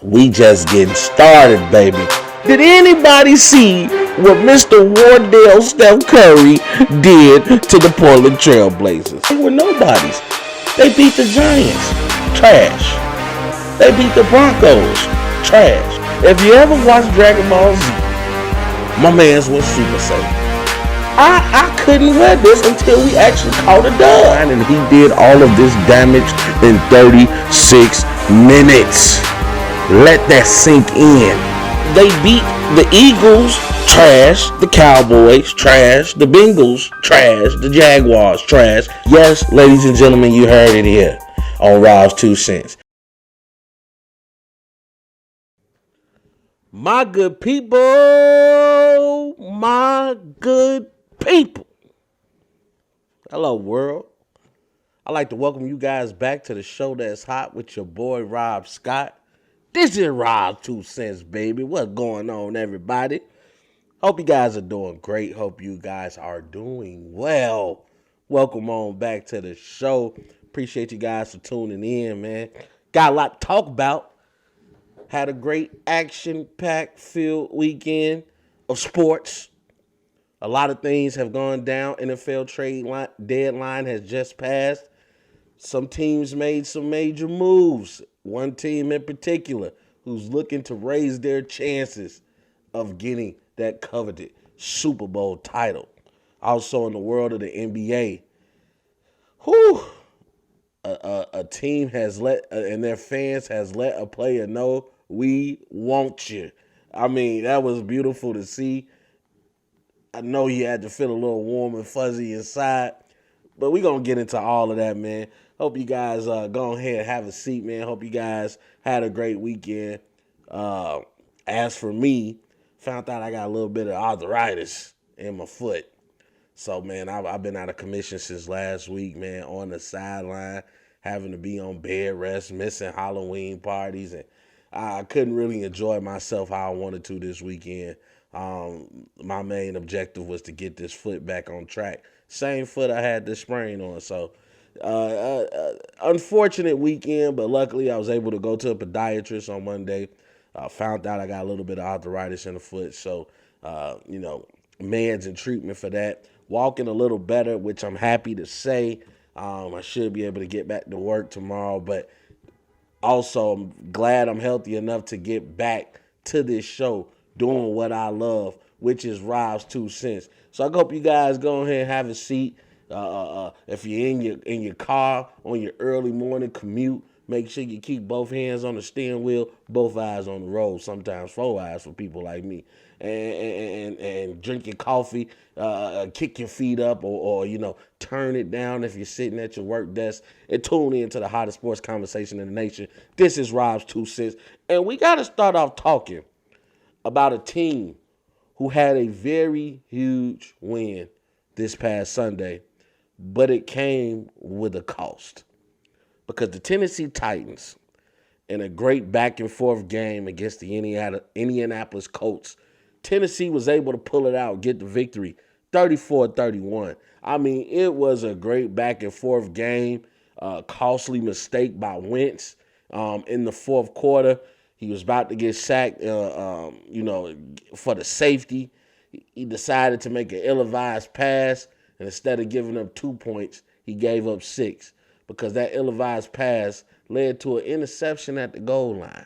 We just getting started, baby. Did anybody see what Mr. Wardell Steph Curry did to the Portland Trailblazers? They were nobodies. They beat the Giants. Trash. They beat the Broncos. Trash. If you ever watched Dragon Ball Z, my man's was Super Saiyan. I couldn't wear this until we actually caught a dub. And he did all of this damage in 36 minutes. Let that sink in. They beat the Eagles, trash. The Cowboys, trash. The Bengals, trash. The Jaguars, trash. Yes, ladies and gentlemen, you heard it here on Rob's 2 Cents. My good people, my good people. Hello, world. I'd like to welcome you guys back to the show that's hot with your boy, Rob Scott. This is Rob's 2 Cents, baby. What's going on, everybody? Hope you guys are doing great. Hope you guys are doing well. Welcome on back to the show. Appreciate you guys for tuning in, man. Got a lot to talk about. Had a great action-packed filled weekend of sports. A lot of things have gone down. NFL trade deadline has just passed. Some teams made some major moves. One team in particular who's looking to raise their chances of getting that coveted Super Bowl title. Also in the world of the NBA, a team has let, and their fans has let a player know, we want you. I mean, that was beautiful to see. I know you had to feel a little warm and fuzzy inside, but we're going to get into all of that, man. Hope you guys go ahead and have a seat, man. Hope you guys had a great weekend. As for me, found out I got a little bit of arthritis in my foot. So, man, I've been out of commission since last week, man, on the sideline, having to be on bed rest, missing Halloween parties, and I couldn't really enjoy myself how I wanted to this weekend. My main objective was to get this foot back on track. Same foot I had this sprain on. So, unfortunate weekend, but luckily I was able to go to a podiatrist on Monday. Found out I got a little bit of arthritis in the foot. So, meds and treatment for that. Walking a little better, which I'm happy to say. I should be able to get back to work tomorrow, but also, I'm glad I'm healthy enough to get back to this show doing what I love, which is Rob's 2 Cents. So I hope you guys go ahead and have a seat. If you're in your car on your early morning commute, make sure you keep both hands on the steering wheel, both eyes on the road. Sometimes 4 eyes for people like me. And drink your coffee, kick your feet up, or turn it down if you're sitting at your work desk, and tune in to the hottest sports conversation in the nation. This is Rob's 2 Cents, and we got to start off talking about a team who had a very huge win this past Sunday, but it came with a cost, because the Tennessee Titans, in a great back and forth game against the Indianapolis Colts, Tennessee was able to pull it out, get the victory, 34-31. I mean, it was a great back and forth game. Costly mistake by Wentz in the fourth quarter. He was about to get sacked, for the safety. He decided to make an ill-advised pass, and instead of giving up 2 points, he gave up 6, because that ill-advised pass led to an interception at the goal line,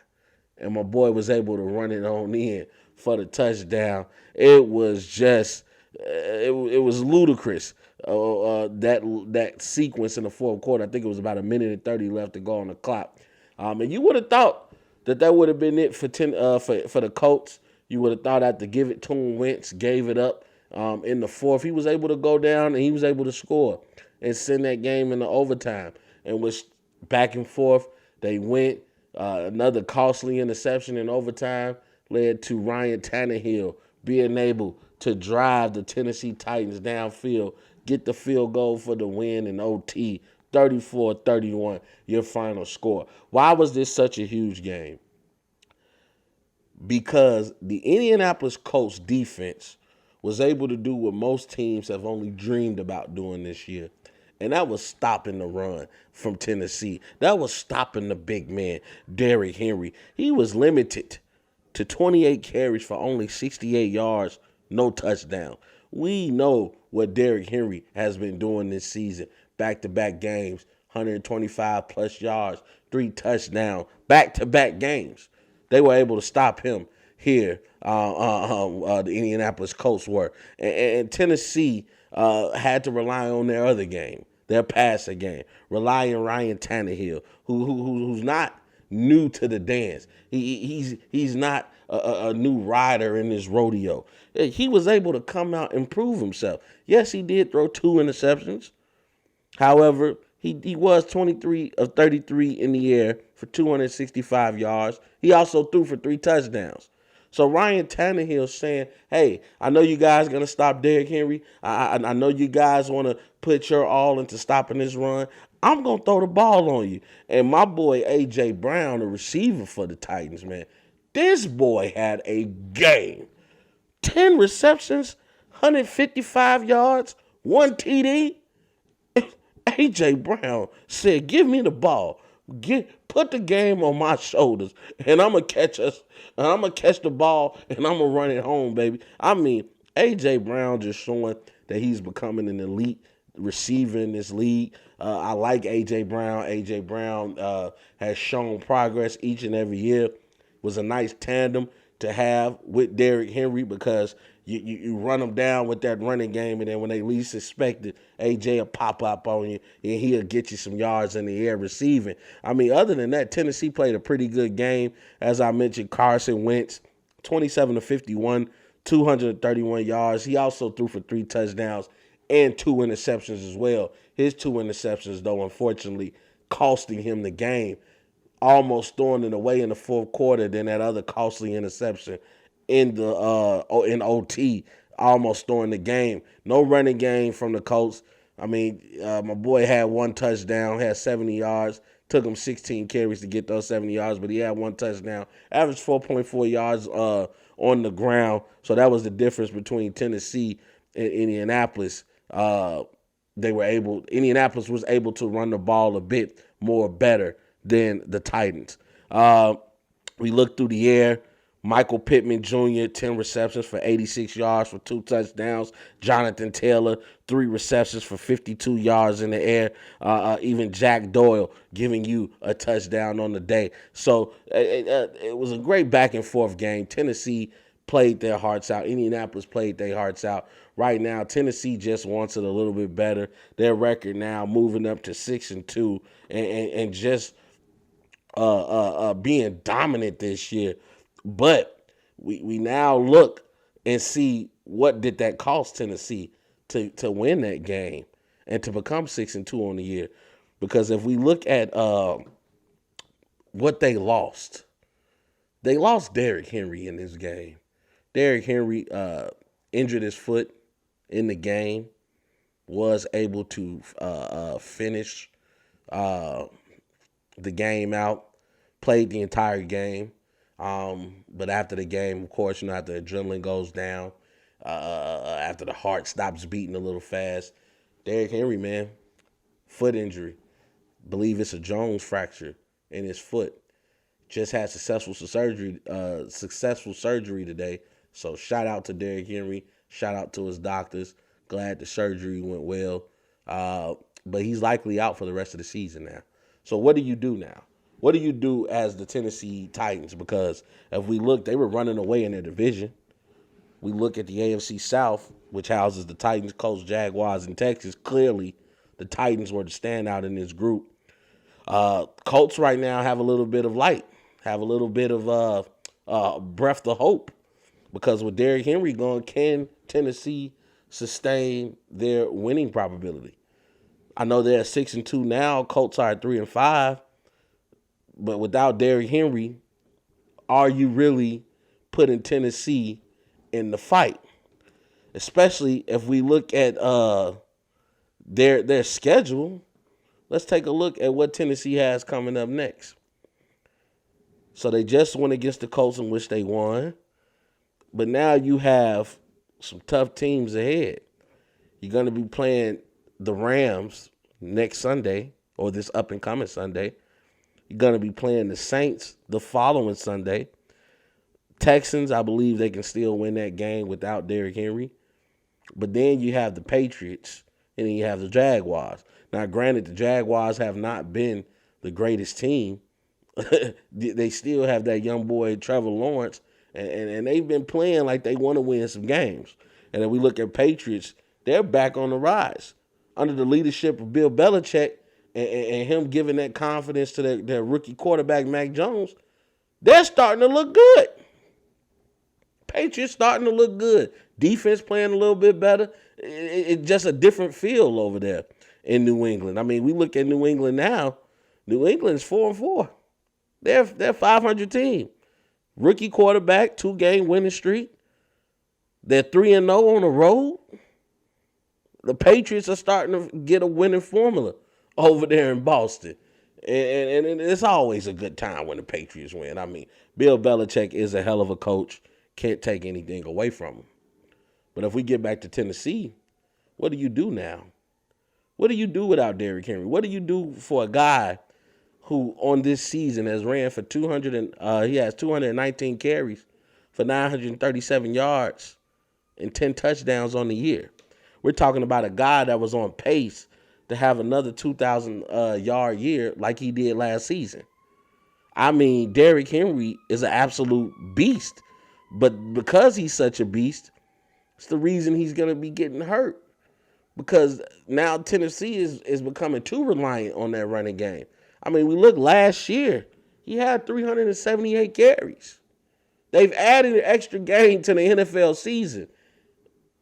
and my boy was able to run it on in for the touchdown. It was just, it was ludicrous. That sequence in the fourth quarter. I think it was about 1:30 left to go on the clock. And you would have thought that would have been it for the Colts. You would have thought after give it to him, Wentz gave it up in the fourth. He was able to go down and he was able to score and send that game into overtime. And was back and forth. They went. Another costly interception in overtime led to Ryan Tannehill being able to drive the Tennessee Titans downfield, get the field goal for the win in OT, 34-31, your final score. Why was this such a huge game? Because the Indianapolis Colts defense was able to do what most teams have only dreamed about doing this year, And that was stopping the run from Tennessee. That was stopping the big man, Derrick Henry. He was limited to 28 carries for only 68 yards, no touchdown. We know what Derrick Henry has been doing this season. Back-to-back games, 125 plus yards, 3 touchdowns, back-to-back games. They were able to stop him here. The Indianapolis Colts were. And Tennessee had to rely on their other game, their passing game, rely on Ryan Tannehill, who's not new to the dance. He's not a new rider in this rodeo. He was able to come out and prove himself. Yes, he did throw 2 interceptions. However, he was 23 of 33 in the air for 265 yards. He also threw for 3 touchdowns. So Ryan Tannehill saying, hey, I know you guys going to stop Derrick Henry. I know you guys want to put your all into stopping this run. I'm going to throw the ball on you. And my boy, A.J. Brown, the receiver for the Titans, man, this boy had a game. 10 receptions, 155 yards, 1 TD. A.J. Brown said, give me the ball. Put the game on my shoulders, and I'm going to catch us, and I'm going to catch the ball, and I'm going to run it home, baby. I mean, A.J. Brown just showing that he's becoming an elite receiver in this league. I like A.J. Brown. A.J. Brown has shown progress each and every year. Was a nice tandem to have with Derrick Henry because you run them down with that running game, and then when they least expect it, A.J. will pop up on you, and he'll get you some yards in the air receiving. I mean, other than that, Tennessee played a pretty good game. As I mentioned, Carson Wentz, 27-51, 231 yards. He also threw for 3 touchdowns and 2 interceptions as well. His 2 interceptions, though, unfortunately, costing him the game. Almost throwing it away in the fourth quarter, then that other costly interception in OT, almost throwing the game. No running game from the Colts. I mean, my boy had 1 touchdown, had 70 yards. Took him 16 carries to get those 70 yards, but he had 1 touchdown. Averaged 4.4 yards on the ground. So that was the difference between Tennessee and Indianapolis. Indianapolis was able to run the ball a bit more better than the Titans. We looked through the air. Michael Pittman Jr., 10 receptions for 86 yards for 2 touchdowns. Jonathan Taylor, 3 receptions for 52 yards in the air. Even Jack Doyle giving you a touchdown on the day. So it was a great back-and-forth game. Tennessee played their hearts out. Indianapolis played their hearts out. Right now, Tennessee just wants it a little bit better. Their record now moving up to 6-2 and just being dominant this year. But we now look and see what did that cost Tennessee to win that game and to become 6-2 on the year. Because if we look at what they lost Derrick Henry in this game. Derrick Henry injured his foot in the game, was able to finish the game out, played the entire game. But after the game, of course, after the adrenaline goes down, after the heart stops beating a little fast, Derrick Henry, man, foot injury. Believe it's a Jones fracture in his foot. Just had successful surgery today. So shout out to Derrick Henry. Shout out to his doctors. Glad the surgery went well. But he's likely out for the rest of the season now. So what do you do now? What do you do as the Tennessee Titans? Because if we look, they were running away in their division. We look at the AFC South, which houses the Titans, Colts, Jaguars, and Texas. Clearly, the Titans were the standout in this group. Colts right now have a little bit of light, have a little bit of breath of hope. Because with Derrick Henry gone, can Tennessee sustain their winning probability? I know they're at 6-2 now. Colts are at 3-5. But without Derrick Henry, are you really putting Tennessee in the fight? Especially if we look at their schedule. Let's take a look at what Tennessee has coming up next. So they just went against the Colts, in which they won. But now you have some tough teams ahead. You're going to be playing the Rams next Sunday, or this up and coming Sunday. You're going to be playing the Saints the following Sunday. Texans, I believe they can still win that game without Derrick Henry. But then you have the Patriots, and then you have the Jaguars. Now, granted, the Jaguars have not been the greatest team. They still have that young boy, Trevor Lawrence, and they've been playing like they want to win some games. And then we look at Patriots, they're back on the rise. Under the leadership of Bill Belichick and him giving that confidence to their rookie quarterback, Mac Jones, they're starting to look good. Patriots starting to look good. Defense playing a little bit better. It's just a different feel over there in New England. I mean, we look at New England now. New England's 4-4. They're a 500 team. Rookie quarterback, 2-game winning streak. They're 3-0 on the road. The Patriots are starting to get a winning formula over there in Boston. And it's always a good time when the Patriots win. I mean, Bill Belichick is a hell of a coach. Can't take anything away from him. But if we get back to Tennessee, what do you do now? What do you do without Derrick Henry? What do you do for a guy who on this season has ran for 219 carries for 937 yards and 10 touchdowns on the year? We're talking about a guy that was on pace to have another 2,000 yard year like he did last season. I mean, Derrick Henry is an absolute beast. But because he's such a beast, it's the reason he's going to be getting hurt. Because now Tennessee is becoming too reliant on that running game. I mean, we look last year, he had 378 carries. They've added an extra game to the NFL season.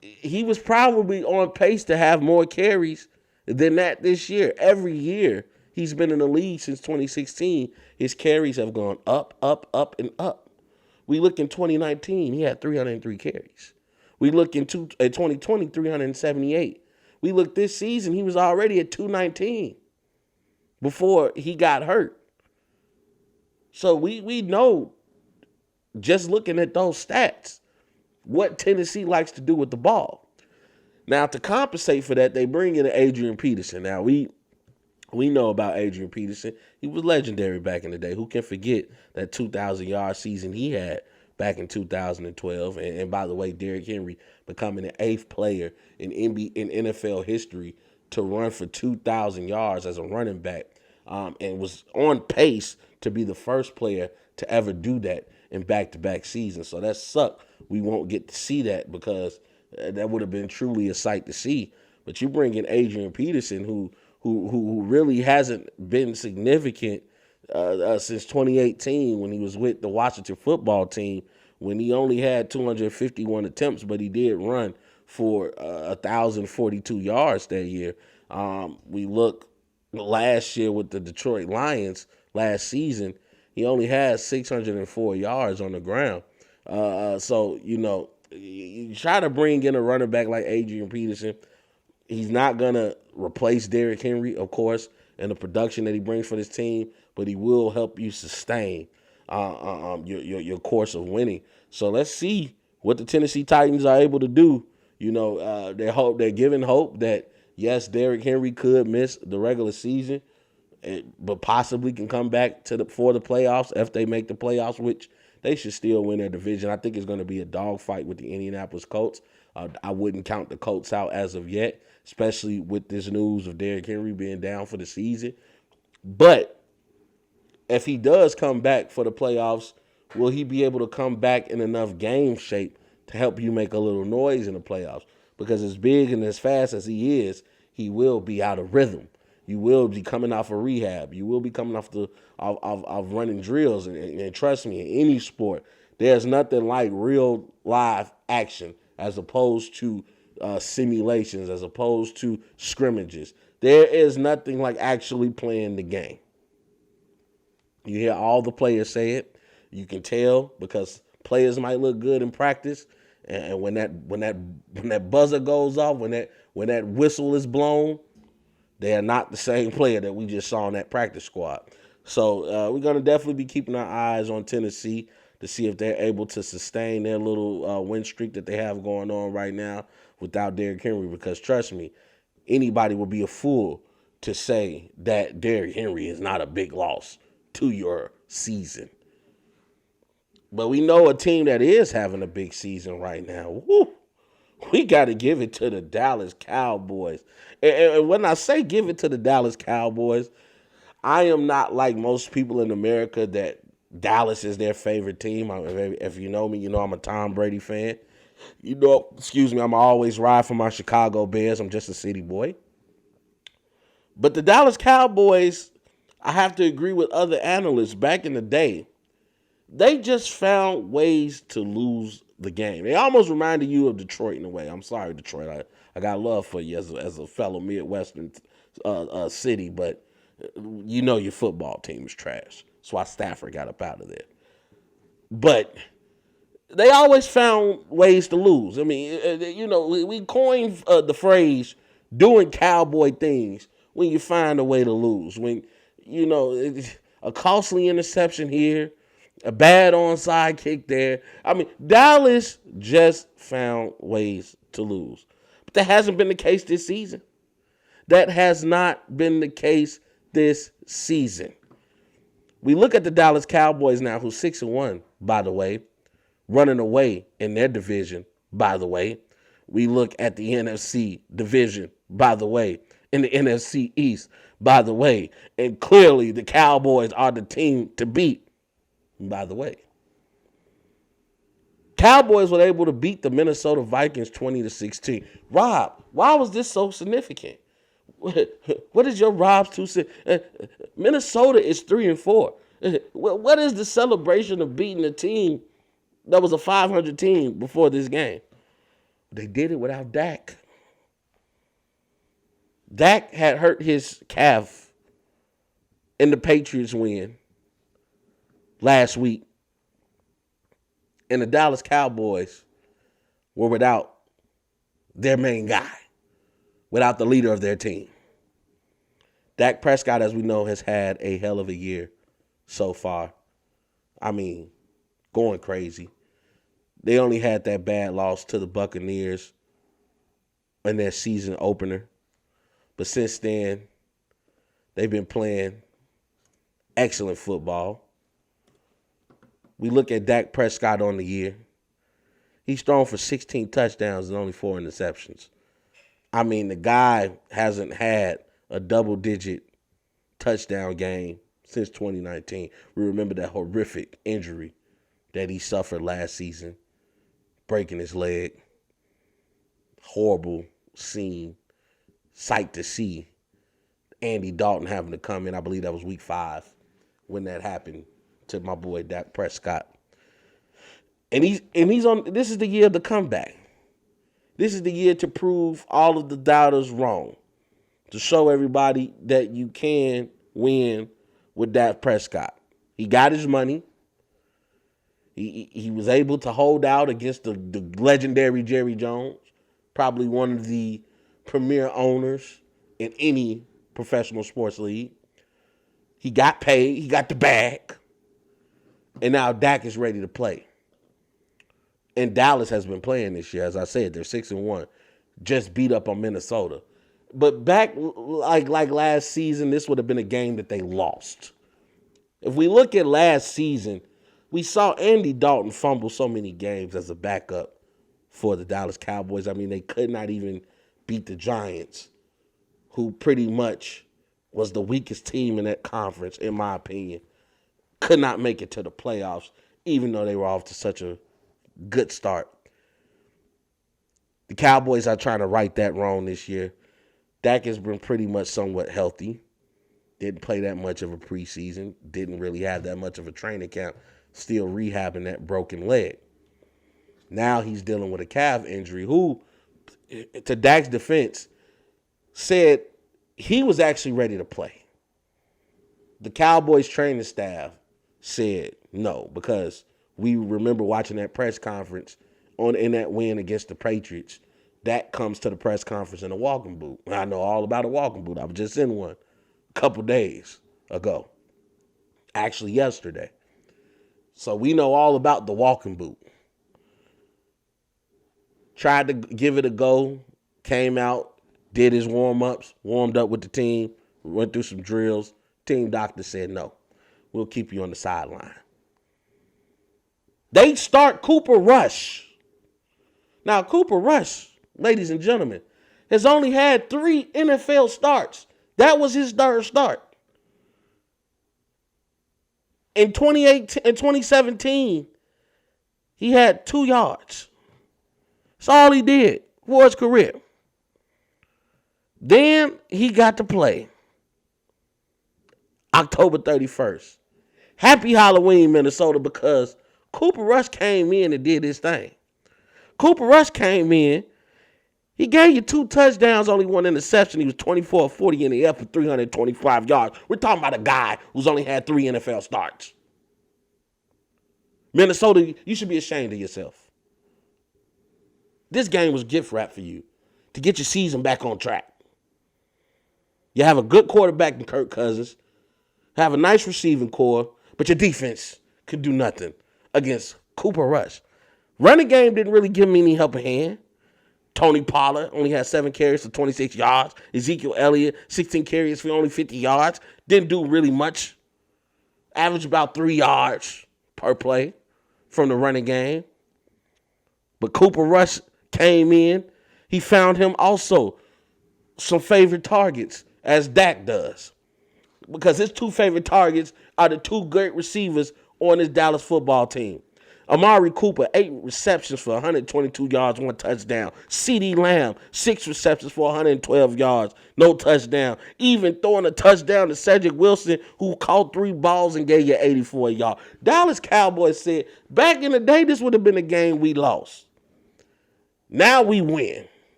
He was probably on pace to have more carries than that this year. Every year he's been in the league since 2016, his carries have gone up, up, up, and up. We look in 2019, he had 303 carries. We look in 2020, 378. We look this season, he was already at 219 before he got hurt. So we know, just looking at those stats, what Tennessee likes to do with the ball. Now, to compensate for that, they bring in Adrian Peterson. Now, we know about Adrian Peterson. He was legendary back in the day. Who can forget that 2,000-yard season he had back in 2012? And by the way, Derrick Henry becoming the 8th player in NFL history to run for 2,000 yards as a running back, and was on pace to be the first player to ever do that in back-to-back seasons. So that sucked. We won't get to see that because that would have been truly a sight to see. But you bring in Adrian Peterson, who really hasn't been significant since 2018 when he was with the Washington football team, when he only had 251 attempts, but he did run for 1,042 yards that year. We look last year with the Detroit Lions last season, he only had 604 yards on the ground. So, you try to bring in a running back like Adrian Peterson. He's not going to replace Derrick Henry, of course, and the production that he brings for this team, but he will help you sustain your course of winning. So let's see what the Tennessee Titans are able to do. They're giving hope that, yes, Derrick Henry could miss the regular season, but possibly can come back for the playoffs if they make the playoffs, which they should still win their division. I think it's going to be a dogfight with the Indianapolis Colts. I wouldn't count the Colts out as of yet, especially with this news of Derrick Henry being down for the season. But if he does come back for the playoffs, will he be able to come back in enough game shape to help you make a little noise in the playoffs? Because as big and as fast as he is, he will be out of rhythm. You will be coming off of rehab. You will be coming off of running drills. And trust me, in any sport, there's nothing like real live action as opposed to simulations, as opposed to scrimmages. There is nothing like actually playing the game. You hear all the players say it. You can tell because players might look good in practice, and when that buzzer goes off, when that whistle is blown, they are not the same player that we just saw in that practice squad. So we're going to definitely be keeping our eyes on Tennessee to see if they're able to sustain their little win streak that they have going on right now without Derrick Henry. Because trust me, anybody would be a fool to say that Derrick Henry is not a big loss to your season. But we know a team that is having a big season right now. Woo, we got to give it to the Dallas Cowboys. And when I say give it to the Dallas Cowboys, I am not like most people in America that Dallas is their favorite team. If you know me, you know I'm a Tom Brady fan. You know, I'm always ride for my Chicago Bears. I'm just a city boy. But the Dallas Cowboys, I have to agree with other analysts back in the day, they just found ways to lose the game. They almost reminded you of Detroit in a way. I'm sorry, Detroit. I got love for you as a fellow Midwestern city, but you know your football team is trash. That's why Stafford got up out of there. But they always found ways to lose. I mean, we coined the phrase doing cowboy things when you find a way to lose. When, a costly interception here, a bad onside kick there. I mean, Dallas just found ways to lose. But that hasn't been the case this season. That has not been the case this season. We look at the Dallas Cowboys now, who's 6-1, by the way, running away in their division, by the way. We look at the NFC division, by the way, in the NFC East, by the way. And clearly the Cowboys are the team to beat, by the way. Cowboys were able to beat the Minnesota Vikings 20-16. Rob, why was this so significant? What is your Rob's 2 cents? Minnesota is 3-4. What is the celebration of beating a team that was a 500 team before this game? They did it without Dak. Dak had hurt his calf in the Patriots win last week. And the Dallas Cowboys were without their main guy, without the leader of their team. Dak Prescott, as we know, has had a hell of a year so far. I mean, going crazy. They only had that bad loss to the Buccaneers in their season opener. But since then, they've been playing excellent football. We look at Dak Prescott on the year. He's thrown for 16 touchdowns and only 4 interceptions. I mean, the guy hasn't had a double-digit touchdown game since 2019. We remember that horrific injury that he suffered last season, breaking his leg. Horrible scene, sight to see. Andy Dalton having to come in, I believe that was week 5 when that happened to my boy Dak Prescott. And he's on, this is the year of the comeback. This is the year to prove all of the doubters wrong. To show everybody that you can win with Dak Prescott. He got his money. He was able to hold out against the legendary Jerry Jones, probably one of the premier owners in any professional sports league. He got paid. He got the bag. And now Dak is ready to play. And Dallas has been playing this year. As I said, they're 6-1. Just beat up on Minnesota. But back like last season, this would have been a game that they lost. If we look at last season, we saw Andy Dalton fumble so many games as a backup for the Dallas Cowboys. I mean, they could not even beat the Giants, who pretty much was the weakest team in that conference, in my opinion. Could not make it to the playoffs, even though they were off to such a good start. The Cowboys are trying to right that wrong this year. Dak has been pretty much somewhat healthy. Didn't play that much of a preseason. Didn't really have that much of a training camp. Still rehabbing that broken leg. Now he's dealing with a calf injury, who, to Dak's defense, said he was actually ready to play. The Cowboys training staff said no, because we remember watching that press conference in that win against the Patriots. Dak comes to the press conference in a walking boot. I know all about a walking boot. I was just in one a couple days ago. Actually, yesterday. So we know all about the walking boot. Tried to give it a go. Came out, did his warm-ups, warmed up with the team, Went through some drills. Team doctor said, no, we'll keep you on the sideline. They start Cooper Rush. Now, Cooper Rush, ladies and gentlemen, has only had 3 NFL starts. That was his third start. In 2017, he had 2 yards. That's all he did for his career. Then he got to play October 31st. Happy Halloween, Minnesota, because Cooper Rush came in and did his thing. Cooper Rush came in. He gave you 2 touchdowns, only 1 interception. He was 24-40 in the air for 325 yards. We're talking about a guy who's only had 3 NFL starts. Minnesota, you should be ashamed of yourself. This game was gift wrap for you to get your season back on track. You have a good quarterback in Kirk Cousins, have a nice receiving core, but your defense could do nothing against Cooper Rush. Running game didn't really give me any helping hand. Tony Pollard only had 7 carries for 26 yards. Ezekiel Elliott, 16 carries for only 50 yards. Didn't do really much. Averaged about 3 yards per play from the running game. But Cooper Rush came in. He found him also some favorite targets, as Dak does. Because his 2 favorite targets are the 2 great receivers on his Dallas football team. Amari Cooper, 8 receptions for 122 yards, 1 touchdown. CeeDee Lamb, 6 receptions for 112 yards, no touchdown. Even throwing a touchdown to Cedric Wilson, who caught 3 balls and gave you 84 yards. Dallas Cowboys said, back in the day, this would have been a game we lost. Now we win.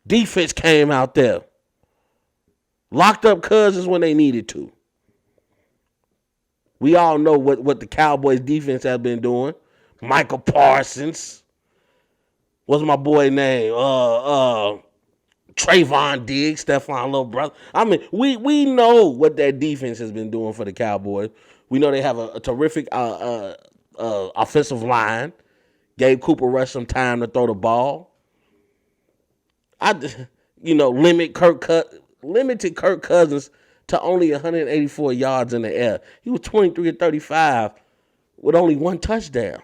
Defense came out there. Locked up Cousins when they needed to. We all know what the Cowboys defense has been doing. Michael Parsons. What's my boy name? Trayvon Diggs, Stephon little brother. I mean, we know what that defense has been doing for the Cowboys. We know they have a terrific offensive line. Gave Cooper Rush some time to throw the ball. Limited Kirk Cousins to only 184 yards in the air. He was 23-35 with only 1 touchdown.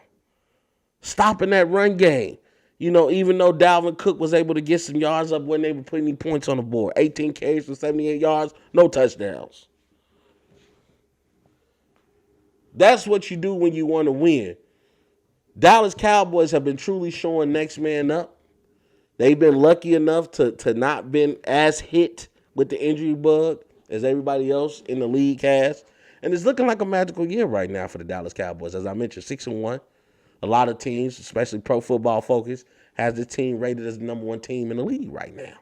Stopping that run game. Even though Dalvin Cook was able to get some yards up when they were putting any points on the board. 18 carries for 78 yards, no touchdowns. That's what you do when you want to win. Dallas Cowboys have been truly showing next man up. They've been lucky enough to not been as hit with the injury bug as everybody else in the league has. And it's looking like a magical year right now for the Dallas Cowboys. As I mentioned, 6-1. A lot of teams, especially Pro Football Focus, has the team rated as the number 1 team in the league right now.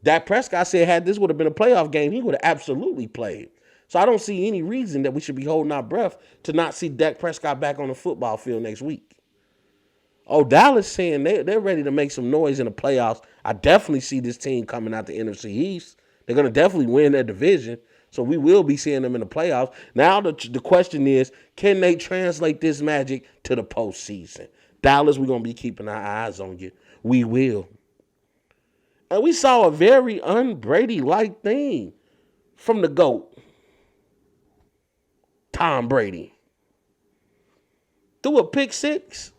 Dak Prescott said had this would have been a playoff game, he would have absolutely played. So I don't see any reason that we should be holding our breath to not see Dak Prescott back on the football field next week. Oh, Dallas saying they're ready to make some noise in the playoffs. I definitely see this team coming out the NFC East. They're going to definitely win their division, so we will be seeing them in the playoffs. Now the question is, can they translate this magic to the postseason? Dallas, we're going to be keeping our eyes on you. We will. And we saw a very un-Brady-like thing from the GOAT, Tom Brady. Threw a pick 6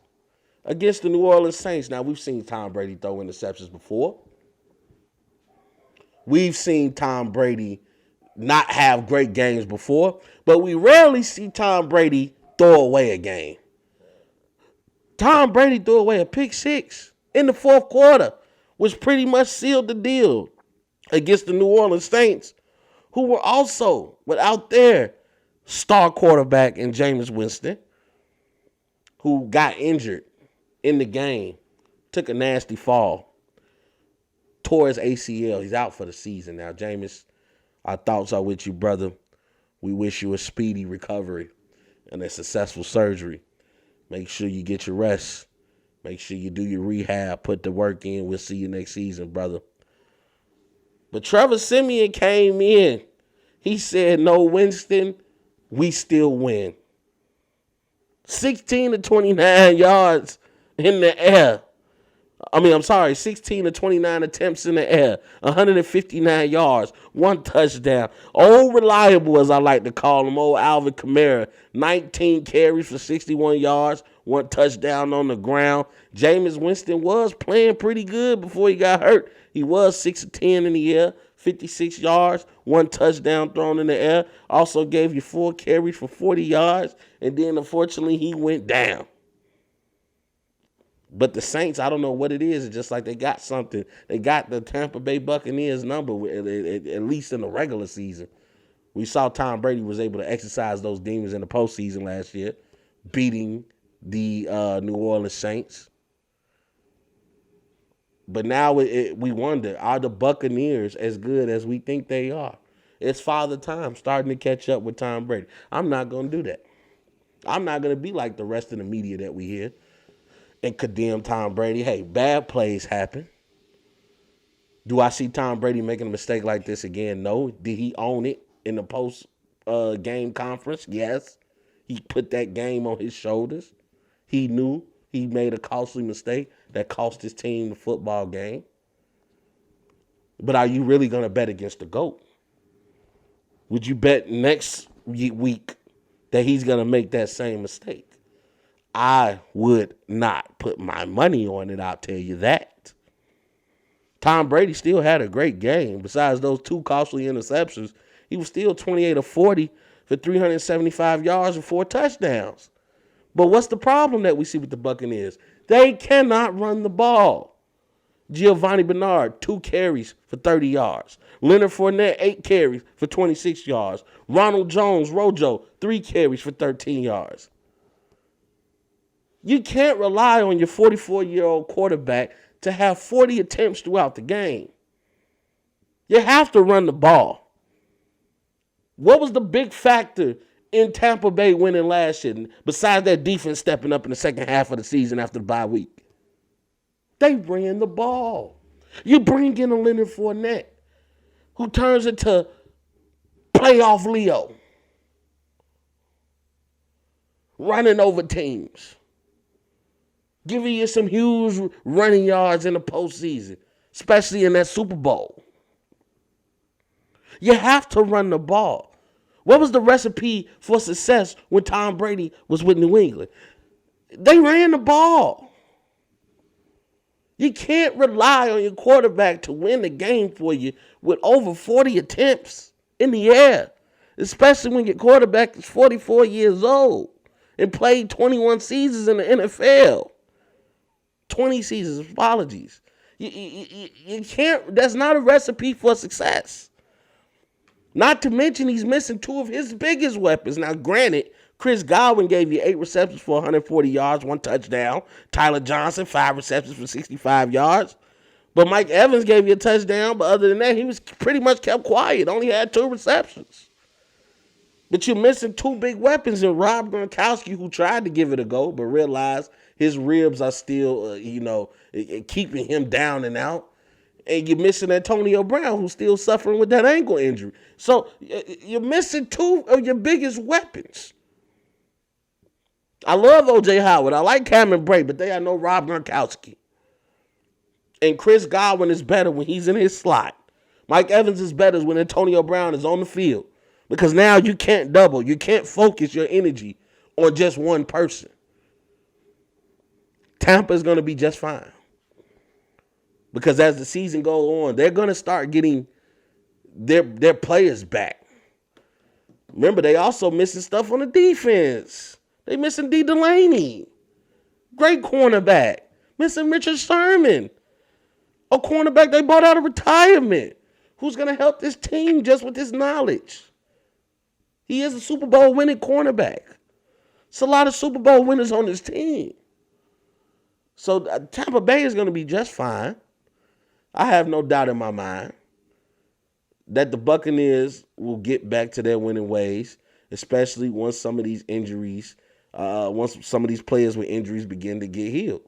against the New Orleans Saints. Now, we've seen Tom Brady throw interceptions before. We've seen Tom Brady not have great games before, but we rarely see Tom Brady throw away a game. Tom Brady threw away a pick 6 in the 4th quarter, which pretty much sealed the deal against the New Orleans Saints, who were also without their star quarterback in Jameis Winston, who got injured in the game, took a nasty fall, tore his ACL. He's out for the season now. Jameis, our thoughts are with you, brother. We wish you a speedy recovery and a successful surgery. Make sure you get your rest. Make sure you do your rehab. Put the work in. We'll see you next season, brother. But Trevor Siemian came in. He said, no, Winston, we still win. 16 to 29 yards in the air I'm sorry, 16 to 29 attempts in the air, 159 yards, one touchdown. Old reliable, as I like to call him, old Alvin Kamara, 19 carries for 61 yards, one touchdown on the ground. Jameis Winston was playing pretty good before he got hurt. He was 6 of 10 in the air, 56 yards, one touchdown thrown in the air. Also gave you 4 carries for 40 yards, and then unfortunately he went down. But the Saints, I don't know what it is. It's just like they got something. They got the Tampa Bay Buccaneers number, at least in the regular season. We saw Tom Brady was able to exercise those demons in the postseason last year, beating the New Orleans Saints. But now we wonder, are the Buccaneers as good as we think they are? It's Father Time starting to catch up with Tom Brady. I'm not going to do that. I'm not going to be like the rest of the media that we hear and condemn Tom Brady. Hey, bad plays happen. Do I see Tom Brady making a mistake like this again? No. Did he own it in the post-game conference? Yes. He put that game on his shoulders. He knew he made a costly mistake that cost his team the football game. But are you really going to bet against the GOAT? Would you bet next week that he's going to make that same mistake? I would not put my money on it, I'll tell you that. Tom Brady still had a great game. Besides those 2 costly interceptions, he was still 28 of 40 for 375 yards and 4 touchdowns. But what's the problem that we see with the Buccaneers? They cannot run the ball. Giovanni Bernard, 2 carries for 30 yards. Leonard Fournette, 8 carries for 26 yards. Ronald Jones, Rojo, 3 carries for 13 yards. You can't rely on your 44-year-old quarterback to have 40 attempts throughout the game. You have to run the ball. What was the big factor in Tampa Bay winning last year, besides that defense stepping up in the second half of the season after the bye week? They ran the ball. You bring in a Leonard Fournette, who turns into playoff Leo, running over teams, giving you some huge running yards in the postseason, especially in that Super Bowl. You have to run the ball. What was the recipe for success when Tom Brady was with New England? They ran the ball. You can't rely on your quarterback to win the game for you with over 40 attempts in the air, especially when your quarterback is 44 years old and played 21 seasons in the NFL. 20 seasons, apologies. You can't, that's not a recipe for success. Not to mention he's missing 2 of his biggest weapons. Now, granted, Chris Godwin gave you 8 receptions for 140 yards, 1 touchdown. Tyler Johnson, 5 receptions for 65 yards. But Mike Evans gave you a touchdown, but other than that, he was pretty much kept quiet. Only had 2 receptions. But you're missing 2 big weapons in Rob Gronkowski, who tried to give it a go, but realized his ribs are still, keeping him down and out. And you're missing Antonio Brown, who's still suffering with that ankle injury. So you're missing 2 of your biggest weapons. I love O.J. Howard. I like Cameron Brate, but they are no Rob Gronkowski. And Chris Godwin is better when he's in his slot. Mike Evans is better when Antonio Brown is on the field. Because now you can't double. You can't focus your energy on just one person. Tampa is going to be just fine. Because as the season goes on, they're going to start getting their players back. Remember, they also missing stuff on the defense. They missing D. Delaney. Great cornerback. Missing Richard Sherman. A cornerback they bought out of retirement. Who's going to help this team just with his knowledge? He is a Super Bowl winning cornerback. It's a lot of Super Bowl winners on this team. So Tampa Bay is going to be just fine. I have no doubt in my mind that the Buccaneers will get back to their winning ways, especially once some of these injuries, once some of these players with injuries begin to get healed.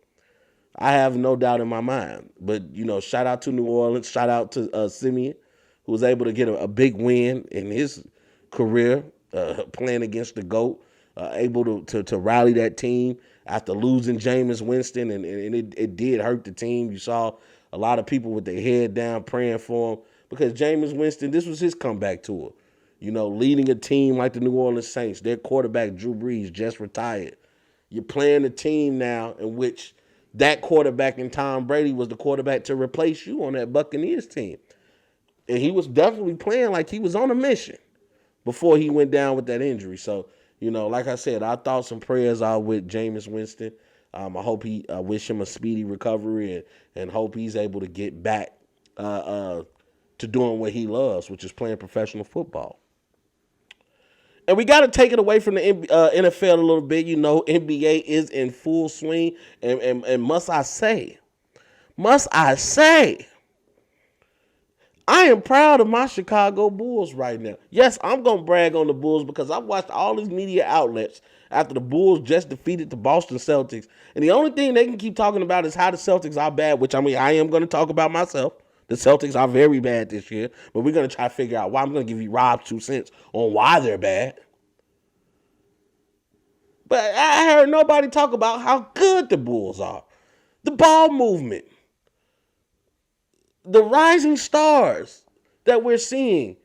I have no doubt in my mind. But, shout out to New Orleans. Shout out to Simeon, who was able to get a big win in his career playing against the GOAT. able to rally that team after losing Jameis Winston, and it did hurt the team. You saw a lot of people with their head down praying for him because Jameis Winston, this was his comeback tour. Leading a team like the New Orleans Saints, their quarterback Drew Brees just retired. You're playing a team now in which that quarterback in Tom Brady was the quarterback to replace you on that Buccaneers team. And he was definitely playing like he was on a mission before he went down with that injury. So, like I said, our thoughts and prayers are with Jameis Winston. I wish him a speedy recovery and hope he's able to get back to doing what he loves, which is playing professional football. And we got to take it away from the NFL a little bit. NBA is in full swing. And must I say, I am proud of my Chicago Bulls right now. Yes, I'm going to brag on the Bulls because I've watched all these media outlets after the Bulls just defeated the Boston Celtics. And the only thing they can keep talking about is how the Celtics are bad, which I am going to talk about myself. The Celtics are very bad this year, but we're going to try to figure out why. I'm going to give you Rob's 2 cents on why they're bad. But I heard nobody talk about how good the Bulls are. The ball movement. The rising stars that we're seeing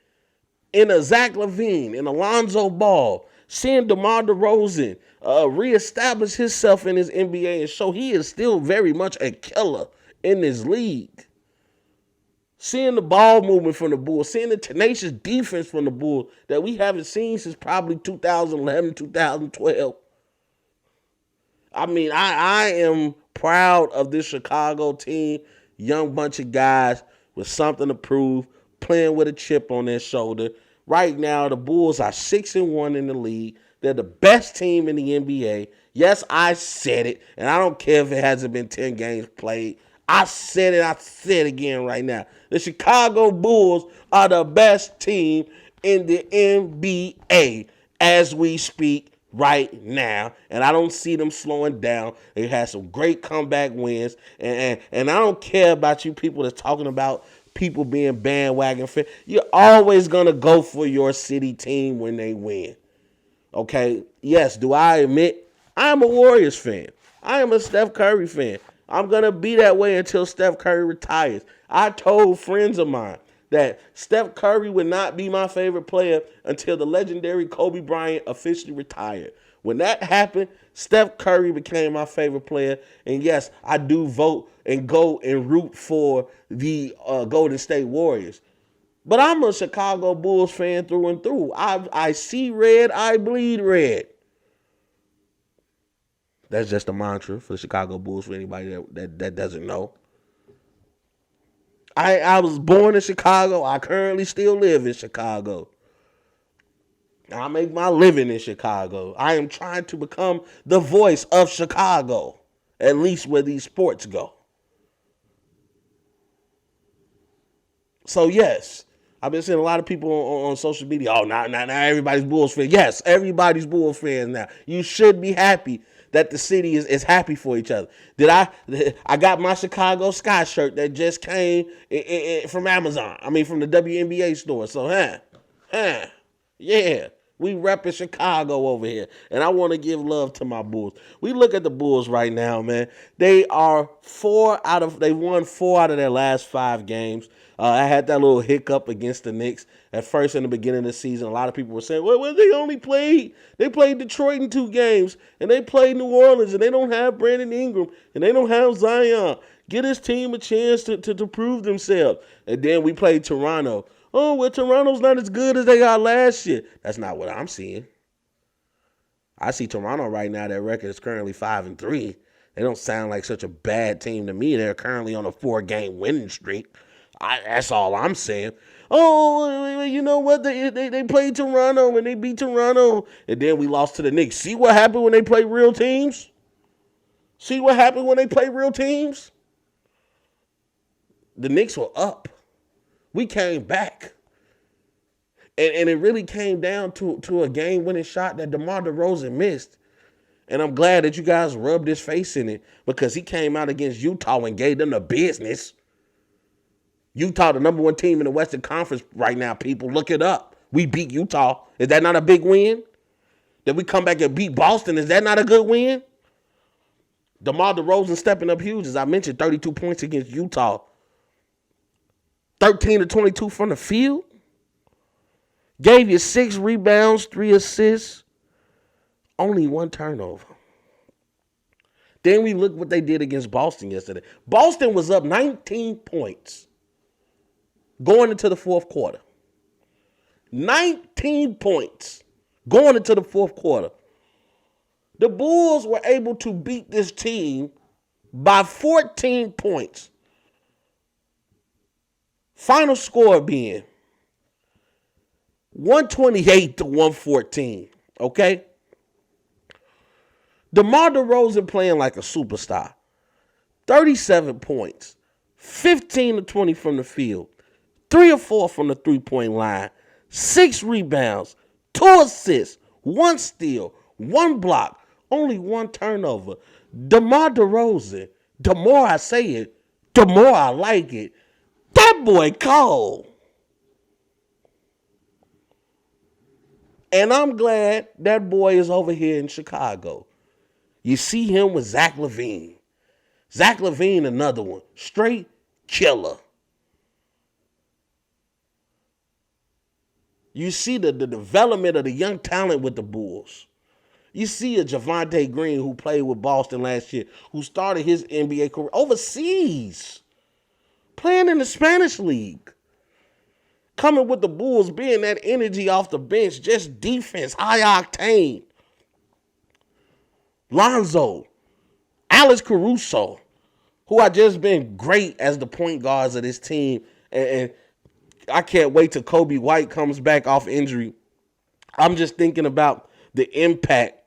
in a Zach LaVine, in Alonzo Ball, seeing DeMar DeRozan reestablish himself in his NBA and show he is still very much a killer in this league. Seeing the ball movement from the Bulls, seeing the tenacious defense from the Bulls that we haven't seen since probably 2011, 2012. I am proud of this Chicago team, young bunch of guys with something to prove, playing with a chip on their shoulder. Right now, the Bulls are 6-1 in the league. They're the best team in the NBA. Yes, I said it, and I don't care if it hasn't been 10 games played. I said it, I said it again right now. The Chicago Bulls are the best team in the NBA as we speak right now, and I don't see them slowing down. They had some great comeback wins, and I don't care about you people that's talking about people being bandwagon fans. You're always going to go for your city team when they win. Okay? Yes, do I admit I'm a Warriors fan. I am a Steph Curry fan. I'm going to be that way until Steph Curry retires. I told friends of mine that Steph Curry would not be my favorite player until the legendary Kobe Bryant officially retired. When that happened, Steph Curry became my favorite player. And yes, I do vote and go and root for the Golden State Warriors. But I'm a Chicago Bulls fan through and through. I see red, I bleed red. That's just a mantra for the Chicago Bulls for anybody that doesn't know. I was born in Chicago. I currently still live in Chicago. I make my living in Chicago. I am trying to become the voice of Chicago, at least where these sports go. So, yes, I've been seeing a lot of people on social media. Oh, now everybody's Bulls fan. Yes, everybody's Bulls fans now. You should be happy that the city is happy for each other. I got my Chicago Sky shirt that just came from Amazon. From the WNBA store. So, yeah. We repping Chicago over here. And I want to give love to my Bulls. We look at the Bulls right now, man. They won 4 out of their last 5 games. I had that little hiccup against the Knicks at first in the beginning of the season. A lot of people were saying, well, they played Detroit in 2 games, and they played New Orleans, and they don't have Brandon Ingram, and they don't have Zion. Give this team a chance to prove themselves. And then we played Toronto. Oh, well, Toronto's not as good as they got last year. That's not what I'm seeing. I see Toronto right now, their record is currently 5-3. They don't sound like such a bad team to me. They're currently on a 4-game winning streak. That's all I'm saying. Oh, you know what? They played Toronto and they beat Toronto. And then we lost to the Knicks. See what happened when they play real teams? The Knicks were up. We came back. And it really came down to a game-winning shot that DeMar DeRozan missed. And I'm glad that you guys rubbed his face in it because he came out against Utah and gave them the business. Utah, the number 1 team in the Western Conference right now, people. Look it up. We beat Utah. Is that not a big win? That we come back and beat Boston, is that not a good win? DeMar DeRozan stepping up huge, as I mentioned, 32 points against Utah. 13 to 22 from the field. Gave you 6 rebounds, 3 assists, only 1 turnover. Then we look what they did against Boston yesterday. Boston was up 19 points going into the fourth quarter. 19 points going into the fourth quarter. The Bulls were able to beat this team by 14 points. Final score being 128 to 114. Okay? DeMar DeRozan playing like a superstar. 37 points. 15 to 20 from the field. 3 or 4 from the three-point line. 6 rebounds. 2 assists. 1 steal. 1 block. Only 1 turnover. DeMar DeRozan, the more I say it, the more I like it. That boy cold. And I'm glad that boy is over here in Chicago. You see him with Zach LaVine. Zach LaVine, another one. Straight killer. You see the development of the young talent with the Bulls. You see a Javonte Green who played with Boston last year, who started his NBA career overseas, playing in the Spanish League. Coming with the Bulls, being that energy off the bench, just defense, high octane. Lonzo, Alex Caruso, who have just been great as the point guards of this team. And I can't wait till Kobe White comes back off injury. I'm just thinking about the impact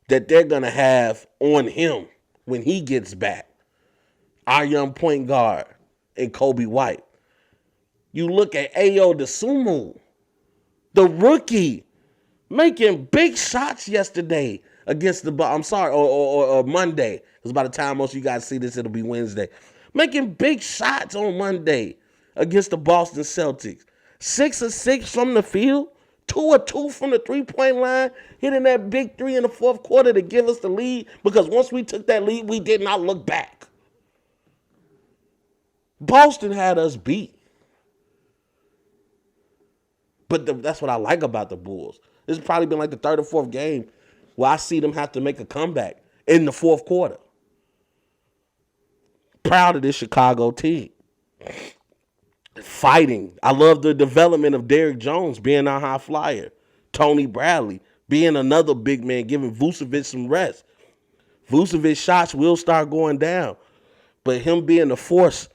that they're going to have on him when he gets back. Our young point guard and Kobe White. You look at Ayo Dosunmu, the rookie, making big shots yesterday against or Monday. Because by the time most of you guys see this, it'll be Wednesday. Making big shots on Monday against the Boston Celtics. 6 of 6 from the field. 2 of 2 from the three-point line. Hitting that big 3 in the fourth quarter to give us the lead. Because once we took that lead, we did not look back. Boston had us beat. But that's what I like about the Bulls. This has probably been like the third or fourth game where I see them have to make a comeback in the fourth quarter. Proud of this Chicago team. Fighting. I love the development of Derrick Jones being our high flyer. Tony Bradley being another big man, giving Vucevic some rest. Vucevic's shots will start going down. But him being the force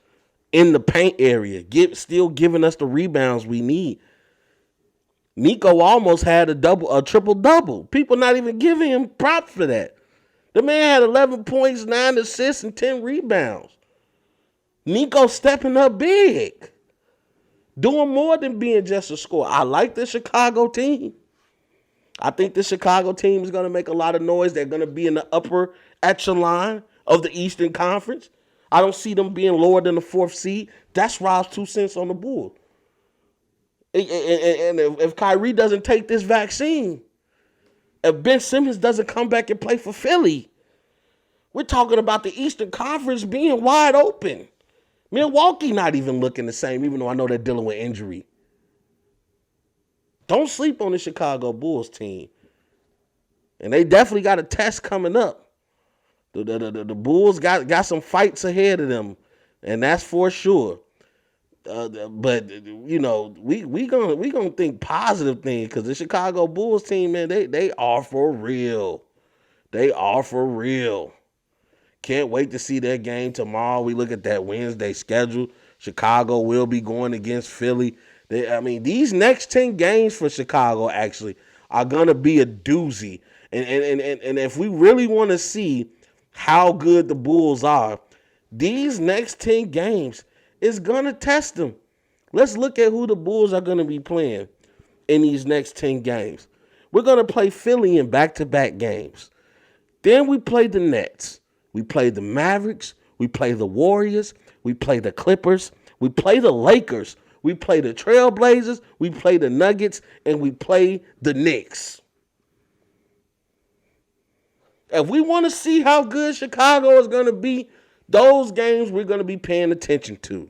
in the paint area, still giving us the rebounds we need. Nico almost had a triple-double. People not even giving him props for that. The man had 11 points, 9 assists, and 10 rebounds. Nico stepping up big. Doing more than being just a scorer. I like the Chicago team. I think the Chicago team is going to make a lot of noise. They're going to be in the upper echelon of the Eastern Conference. I don't see them being lower than the 4th seed. That's Rob's 2 cents on the Bulls. And if Kyrie doesn't take this vaccine, if Ben Simmons doesn't come back and play for Philly, we're talking about the Eastern Conference being wide open. Milwaukee not even looking the same, even though I know they're dealing with injury. Don't sleep on the Chicago Bulls team. And they definitely got a test coming up. The Bulls got some fights ahead of them, and that's for sure. But you know, we gonna think positive things, because the Chicago Bulls team, man, they are for real. They are for real. Can't wait to see their game tomorrow. We look at that Wednesday schedule. Chicago will be going against Philly. These next 10 games for Chicago actually are gonna be a doozy. And if we really want to see how good the Bulls are, these next 10 games is going to test them. Let's look at who the Bulls are going to be playing in these next 10 games. We're going to play Philly in back-to-back games. Then we play the Nets. We play the Mavericks. We play the Warriors. We play the Clippers. We play the Lakers. We play the Trailblazers. We play the Nuggets. And we play the Knicks. If we want to see how good Chicago is going to be, those games we're going to be paying attention to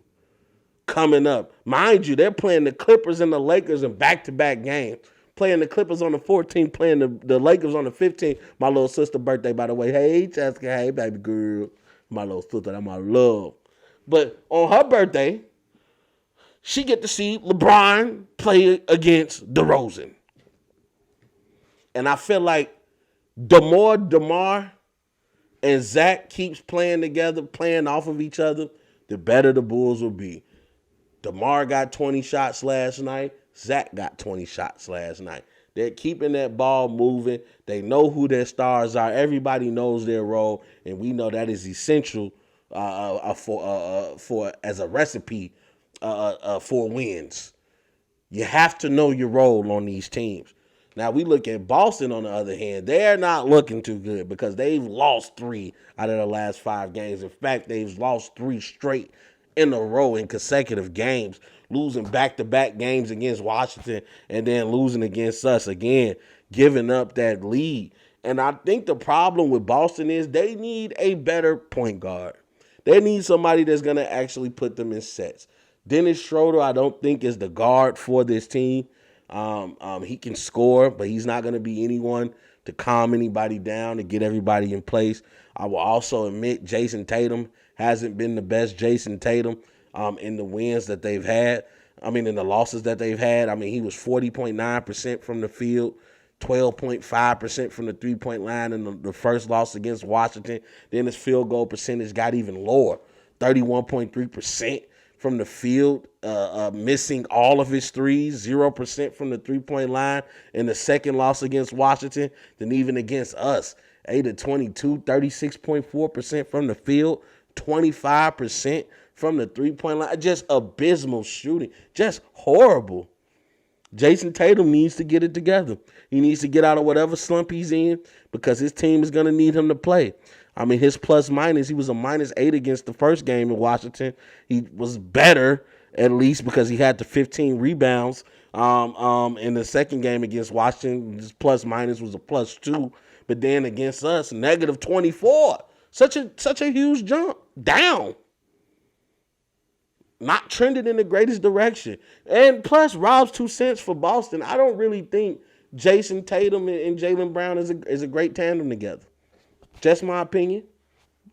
coming up. Mind you, they're playing the Clippers and the Lakers in back-to-back games. Playing the Clippers on the 14th, playing the Lakers on the 15th. My little sister's birthday, by the way. Hey, Jessica. Hey, baby girl. My little sister, that's my love. But on her birthday, she get to see LeBron play against DeRozan. And I feel like the more DeMar and Zach keeps playing together, playing off of each other, the better the Bulls will be. DeMar got 20 shots last night. Zach got 20 shots last night. They're keeping that ball moving. They know who their stars are. Everybody knows their role, and we know that is essential for as a recipe for wins. You have to know your role on these teams. Now, we look at Boston, on the other hand. They're not looking too good because they've lost 3 out of the last 5 games. In fact, they've lost 3 straight in a row in consecutive games, losing back-to-back games against Washington and then losing against us again, giving up that lead. And I think the problem with Boston is they need a better point guard. They need somebody that's going to actually put them in sets. Dennis Schroeder, I don't think, is the guard for this team. He can score, but he's not going to be anyone to calm anybody down, to get everybody in place. I will also admit Jason Tatum hasn't been the best Jason Tatum in the wins that they've had. In the losses that they've had. He was 40.9% from the field, 12.5% from the three-point line in the first loss against Washington. Then his field goal percentage got even lower, 31.3% from the field, missing all of his threes, 0% from the three-point line in the second loss against Washington. Then even against us, 8-22, 36.4% from the field, 25% from the three-point line. Just abysmal shooting, just horrible. Jason Tatum needs to get it together. He needs to get out of whatever slump he's in because his team is going to need him to play. His plus minus, he was a -8 against the first game in Washington. He was better, at least, because he had the 15 rebounds. In the second game against Washington, his plus minus was a +2. But then against us, -24. Such a huge jump down. Not trending in the greatest direction. And plus, Rob's 2 cents for Boston. I don't really think Jason Tatum and Jaylen Brown is a great tandem together. Just my opinion.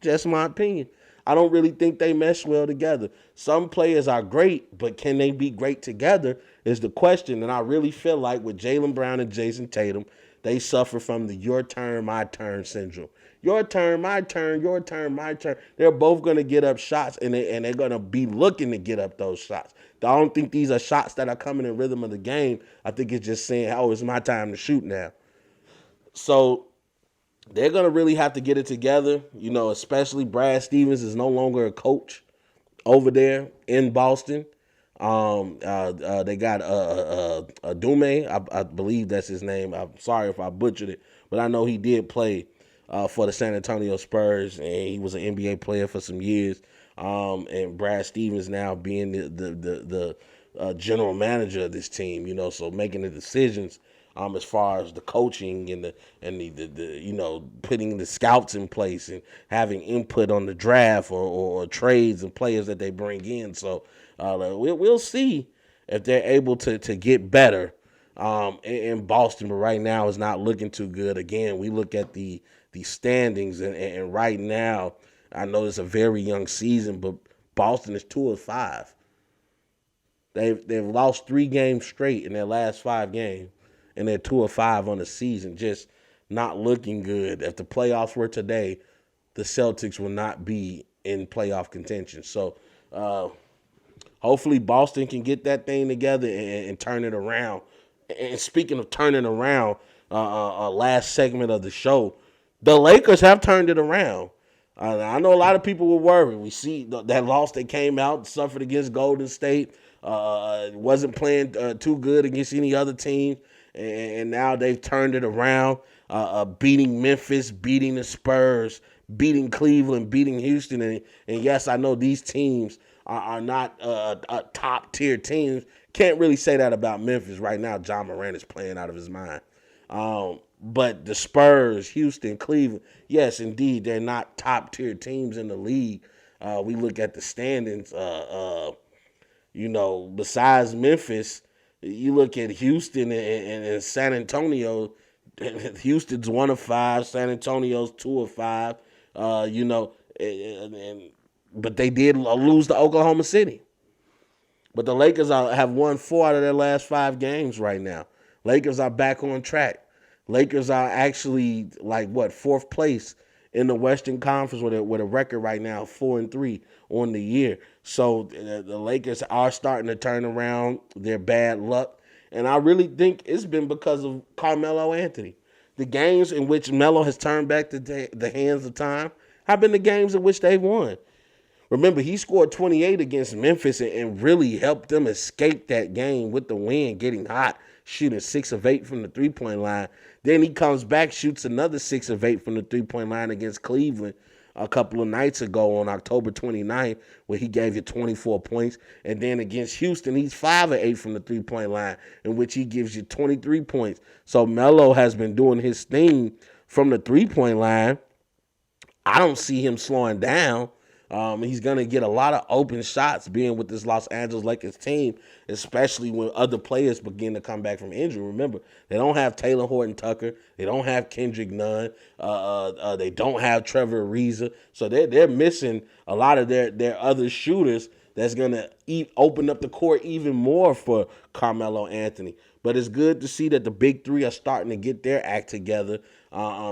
Just my opinion. I don't really think they mesh well together. Some players are great, but can they be great together is the question. And I really feel like with Jaylen Brown and Jason Tatum, they suffer from the your turn, my turn syndrome. Your turn, my turn, your turn, my turn. They're both going to get up shots, and they're going to be looking to get up those shots. I don't think these are shots that are coming in rhythm of the game. I think it's just saying, oh, it's my time to shoot now. So they're going to really have to get it together, especially Brad Stevens is no longer a coach over there in Boston. They got Dume, I believe that's his name. I'm sorry if I butchered it, but I know he did play for the San Antonio Spurs, and he was an NBA player for some years. And Brad Stevens now being the general manager of this team, so making the decisions as far as the coaching and the putting the scouts in place and having input on the draft or trades and players that they bring in. So we'll see if they're able to get better in Boston, but right now it's not looking too good. Again, we look at the standings, and right now, I know it's a very young season, but Boston is 2-5. They've lost 3 games straight in their last 5 games, and they're 2-5 on the season. Just not looking good. If the playoffs were today, the Celtics will not be in playoff contention. So hopefully Boston can get that thing together and turn it around. And speaking of turning around, last segment of the show, the Lakers have turned it around. I know a lot of people were worried. We see that loss they came out, suffered against Golden State, wasn't playing too good against any other team, and now they've turned it around, beating Memphis, beating the Spurs, beating Cleveland, beating Houston. And yes, I know these teams are not top-tier teams. Can't really say that about Memphis right now. John Morant is playing out of his mind. But the Spurs, Houston, Cleveland, yes, indeed, they're not top tier teams in the league. We look at the standings. Besides Memphis, you look at Houston and San Antonio. Houston's 1 of 5. San Antonio's 2 of 5. But they did lose to Oklahoma City. But the Lakers have won 4 out of their last 5 games right now. Lakers are back on track. Lakers are actually fourth place in the Western Conference with a record right now 4-3 on the year. So the Lakers are starting to turn around their bad luck, and I really think it's been because of Carmelo Anthony. The games in which Melo has turned back the hands of time have been the games in which they've won. Remember, he scored 28 against Memphis and really helped them escape that game with the win, getting hot, shooting 6 of 8 from the three-point line. Then he comes back, shoots another 6 of 8 from the three-point line against Cleveland a couple of nights ago on October 29th, where he gave you 24 points. And then against Houston, he's 5 of 8 from the three-point line, in which he gives you 23 points. So Melo has been doing his thing from the three-point line. I don't see him slowing down. He's going to get a lot of open shots being with this Los Angeles Lakers team, especially when other players begin to come back from injury. Remember, they don't have Taylor Horton-Tucker. They don't have Kendrick Nunn. They don't have Trevor Ariza. So they're missing a lot of their other shooters that's going to open up the court even more for Carmelo Anthony. But it's good to see that the big three are starting to get their act together.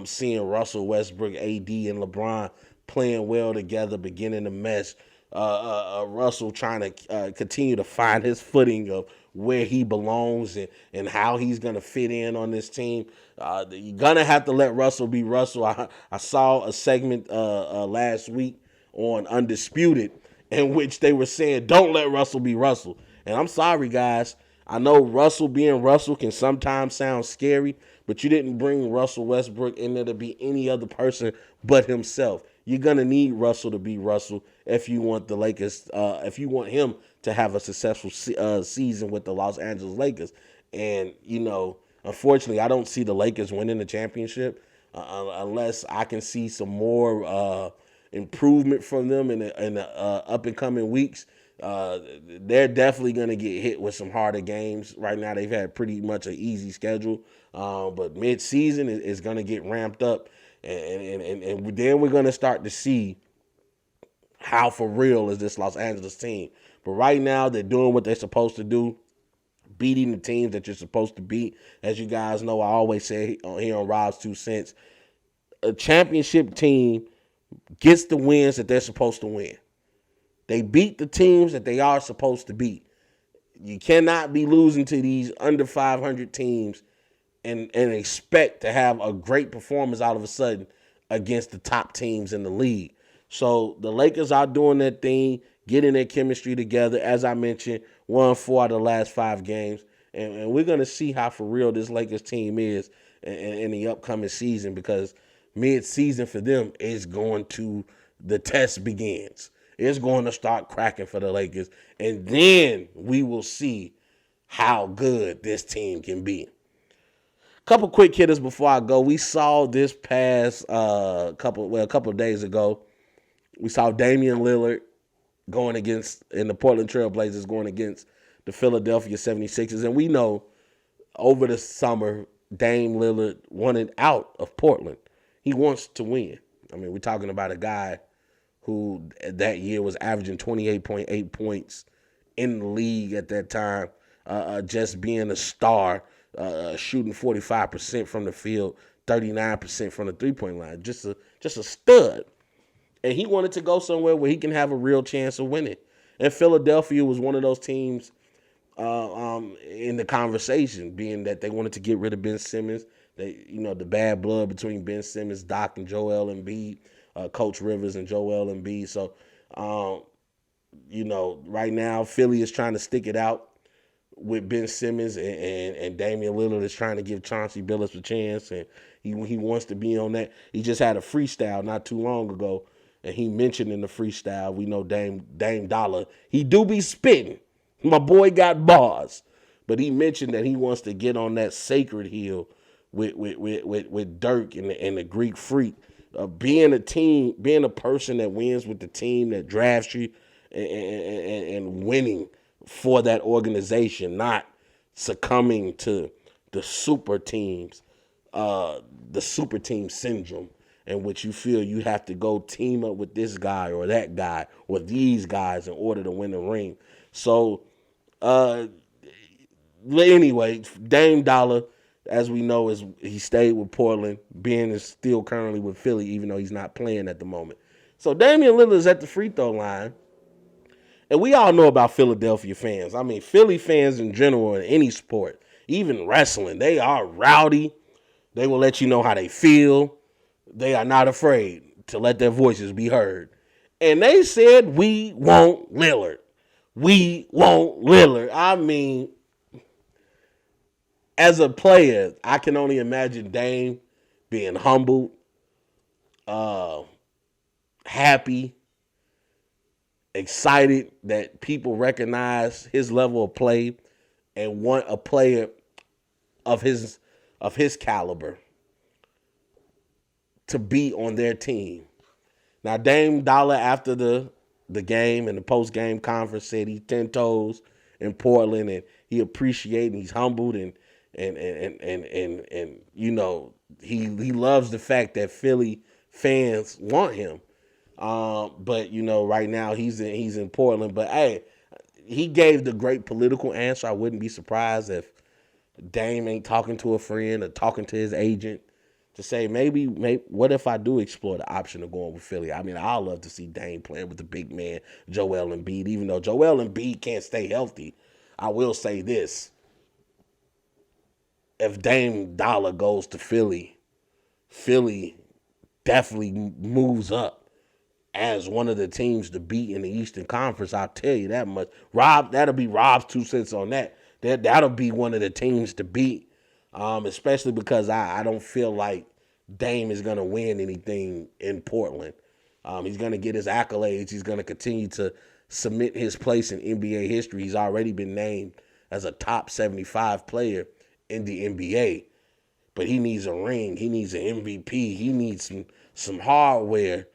Seeing Russell Westbrook, AD, and LeBron playing well together, beginning to mesh. Russell trying to continue to find his footing of where he belongs and how he's going to fit in on this team. You're going to have to let Russell be Russell. I saw a segment last week on Undisputed in which they were saying, don't let Russell be Russell. And I'm sorry, guys. I know Russell being Russell can sometimes sound scary, but you didn't bring Russell Westbrook in there to be any other person but himself. You're going to need Russell to be Russell if you want the Lakers, if you want him to have a successful season with the Los Angeles Lakers. And, unfortunately, I don't see the Lakers winning the championship unless I can see some more improvement from them in the up-and-coming weeks. They're definitely going to get hit with some harder games. Right now, they've had pretty much an easy schedule. But mid-season is going to get ramped up. And then we're going to start to see how for real is this Los Angeles team. But right now, they're doing what they're supposed to do, beating the teams that you're supposed to beat. As you guys know, I always say here on Rob's 2 Cents, a championship team gets the wins that they're supposed to win. They beat the teams that they are supposed to beat. You cannot be losing to these under 500 teams and expect to have a great performance out of a sudden against the top teams in the league. So the Lakers are doing their thing, getting their chemistry together. As I mentioned, won 4 out of the last 5 games. And we're going to see how for real this Lakers team is in the upcoming season, because mid-season for them is the test begins. It's going to start cracking for the Lakers. And then we will see how good this team can be. Couple quick hitters before I go. We saw this past a couple of days ago. We saw Damian Lillard in the Portland Trailblazers going against the Philadelphia 76ers. And we know over the summer, Dame Lillard wanted out of Portland. He wants to win. I mean, we're talking about a guy who that year was averaging 28.8 points in the league at that time, just being a star. Shooting 45% from the field, 39% from the three-point line. Just a stud. And he wanted to go somewhere where he can have a real chance of winning. And Philadelphia was one of those teams in the conversation, being that they wanted to get rid of Ben Simmons. The bad blood between Ben Simmons, Doc, and Joel Embiid, Coach Rivers and Joel Embiid. So, right now Philly is trying to stick it out with Ben Simmons, and Damian Lillard is trying to give Chauncey Billups a chance, and he wants to be on that. He just had a freestyle not too long ago, and he mentioned in the freestyle, we know Dame Dollar, he do be spitting. My boy got bars, but he mentioned that he wants to get on that sacred hill with Dirk and the Greek Freak. Being a person that wins with the team that drafts you, and winning for that organization, not succumbing to the super teams, the super team syndrome, in which you feel you have to go team up with this guy or that guy or these guys in order to win the ring. So, anyway, Dame Dollar, as we know, he stayed with Portland. Ben is still currently with Philly, even though he's not playing at the moment. So Damian Lillard is at the free throw line. And we all know about Philadelphia fans. I mean, Philly fans in general in any sport, even wrestling, they are rowdy. They will let you know how they feel. They are not afraid to let their voices be heard. And they said, we want Lillard. We want Lillard. I mean, as a player, I can only imagine Dame being humbled, happy, excited that people recognize his level of play and want a player of his caliber to be on their team. Now, Dame Dollar, after the game and the post-game conference, said he's 10 toes in Portland, and he appreciates and he's humbled, and you know, he loves the fact that Philly fans want him. But you know, right now he's in Portland. But hey, he gave the great political answer. I wouldn't be surprised if Dame ain't talking to a friend or talking to his agent to say maybe what if I do explore the option of going with Philly? I mean, I'd love to see Dame playing with the big man Joel Embiid, even though Joel Embiid can't stay healthy. I will say this. If Dame Dollar goes to Philly, Philly definitely moves up as one of the teams to beat in the Eastern Conference. I'll tell you that much. That'll be Rob's 2 cents on that. That'll be one of the teams to beat, especially because I don't feel like Dame is going to win anything in Portland. He's going to get his accolades. He's going to continue to cement his place in NBA history. He's already been named as a top 75 player in the NBA. But he needs a ring. He needs an MVP. He needs some hardware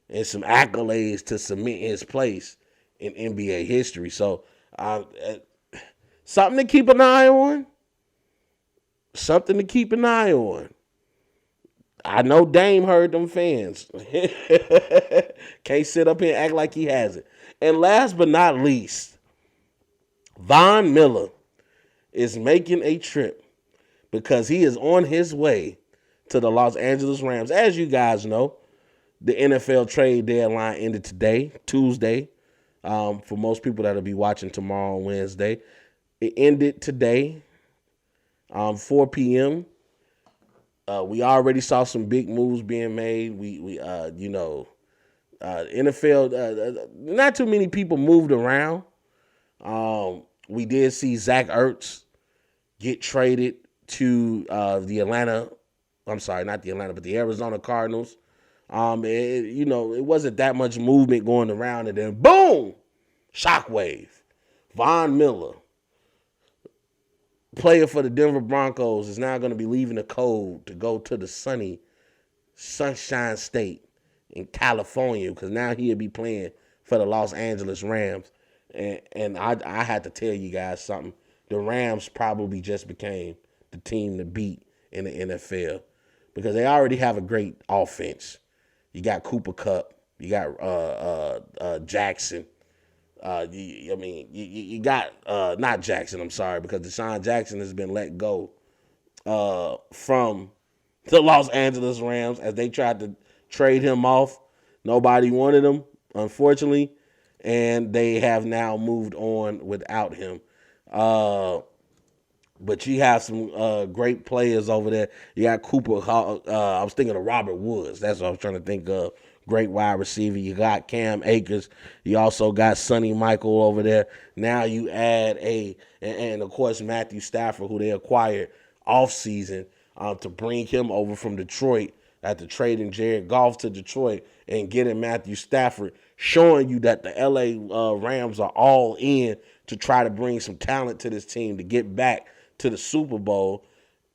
and some accolades to cement his place in NBA history. So, something to keep an eye on. Something to keep an eye on. I know Dame heard them fans. Can't sit up here and act like he hasn't. And last but not least, Von Miller is making a trip because he is on his way to the Los Angeles Rams. As you guys know, the NFL trade deadline ended today, Tuesday. For most people that'll be watching tomorrow on Wednesday. It ended today, 4 p.m. We already saw some big moves being made. NFL, not too many people moved around. We did see Zach Ertz get traded to the Arizona Cardinals. It wasn't that much movement going around, and then boom, shockwave. Von Miller, player for the Denver Broncos, is now going to be leaving the cold to go to the Sunshine State in California, because now he'll be playing for the Los Angeles Rams. And I had to tell you guys something. The Rams probably just became the team to beat in the NFL because they already have a great offense. You got Cooper Kupp. You got Jackson. You got not Jackson, I'm sorry, because Deshaun Jackson has been let go from the Los Angeles Rams as they tried to trade him off. Nobody wanted him, unfortunately, and they have now moved on without him. But you have some great players over there. You got Cooper. I was thinking of Robert Woods. That's what I was trying to think of. Great wide receiver. You got Cam Akers. You also got Sonny Michael over there. Now you add and of course Matthew Stafford, who they acquired offseason to bring him over from Detroit after trading Jared Goff to Detroit and getting Matthew Stafford, showing you that the LA Rams are all in to try to bring some talent to this team to get back to the Super Bowl.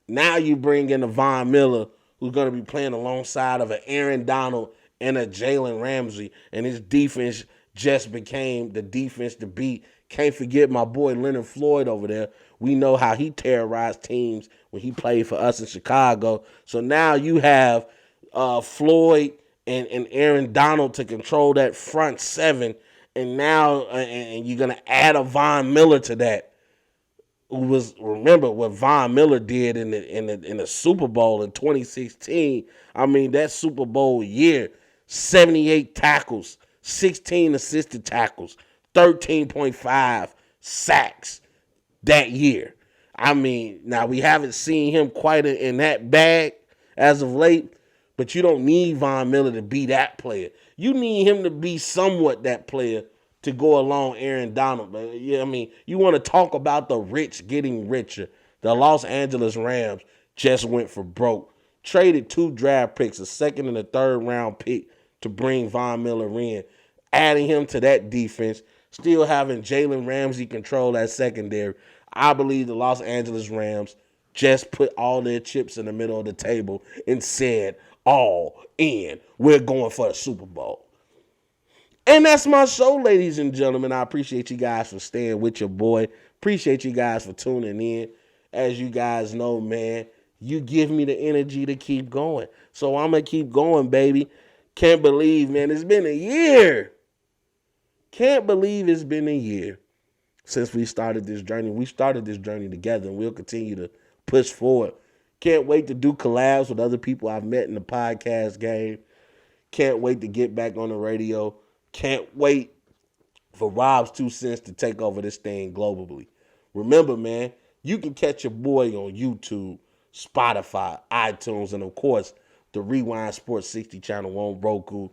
Now you bring in a Von Miller who's going to be playing alongside of an Aaron Donald and a Jalen Ramsey, and his defense just became the defense to beat. Can't forget my boy Leonard Floyd over there. We know how he terrorized teams when he played for us in Chicago. So now you have Floyd and Aaron Donald to control that front seven, and now and you're gonna add a Von Miller to that. Who was, remember what Von Miller did in the Super Bowl in 2016? I mean, that Super Bowl year, 78 tackles, 16 assisted tackles, 13.5 sacks that year. I mean, now we haven't seen him quite in that bag as of late, but you don't need Von Miller to be that player. You need him to be somewhat that player to go along Aaron Donald. But yeah, I mean, you want to talk about the rich getting richer. The Los Angeles Rams just went for broke. Traded 2 draft picks, a second and a third round pick to bring Von Miller in. Adding him to that defense, still having Jalen Ramsey control that secondary. I believe the Los Angeles Rams just put all their chips in the middle of the table and said, all in. We're going for a Super Bowl. And that's my show, ladies and gentlemen. I appreciate you guys for staying with your boy. Appreciate you guys for tuning in. As you guys know, man, you give me the energy to keep going. So I'm going to keep going, baby. Can't believe, man, it's been a year. Can't believe it's been a year since we started this journey. We started this journey together, and we'll continue to push forward. Can't wait to do collabs with other people I've met in the podcast game. Can't wait to get back on the radio. Can't wait for Rob's 2 cents to take over this thing globally. Remember, man, you can catch your boy on YouTube, Spotify, iTunes, and, of course, the Rewind Sports 60 channel on Roku.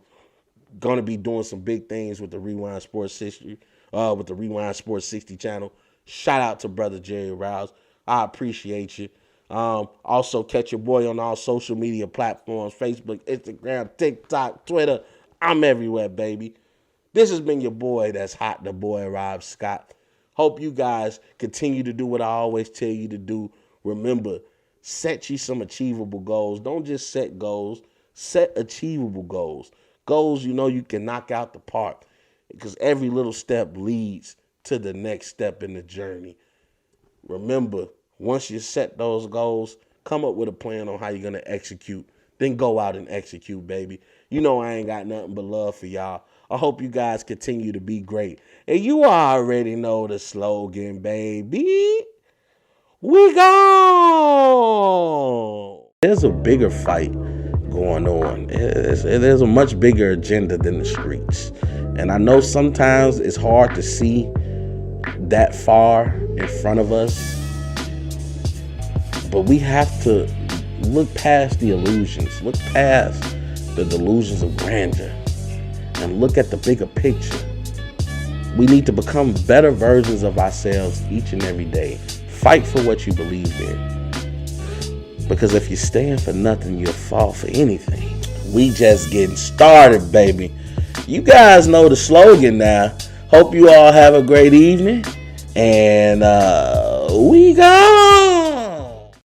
Going to be doing some big things with the Rewind Sports 60, with the Rewind Sports 60 channel. Shout out to Brother Jerry Rouse. I appreciate you. Also, catch your boy on all social media platforms, Facebook, Instagram, TikTok, Twitter. I'm everywhere, baby. This has been your boy that's hot, the boy Rob Scott. Hope you guys continue to do what I always tell you to do. Remember, set you some achievable goals. Don't just set goals. Set achievable goals. Goals you know you can knock out the park, because every little step leads to the next step in the journey. Remember, once you set those goals, come up with a plan on how you're going to execute. Then go out and execute, baby. You know I ain't got nothing but love for y'all. I hope you guys continue to be great. And you already know the slogan, baby. We gone. There's a bigger fight going on. There's a much bigger agenda than the streets. And I know sometimes it's hard to see that far in front of us. But we have to look past the illusions. Look past the delusions of grandeur. And look at the bigger picture. We need to become better versions of ourselves each and every day. Fight for what you believe in. Because if you stand for nothing, you'll fall for anything. We just getting started, baby. You guys know the slogan now. Hope you all have a great evening. And we gone.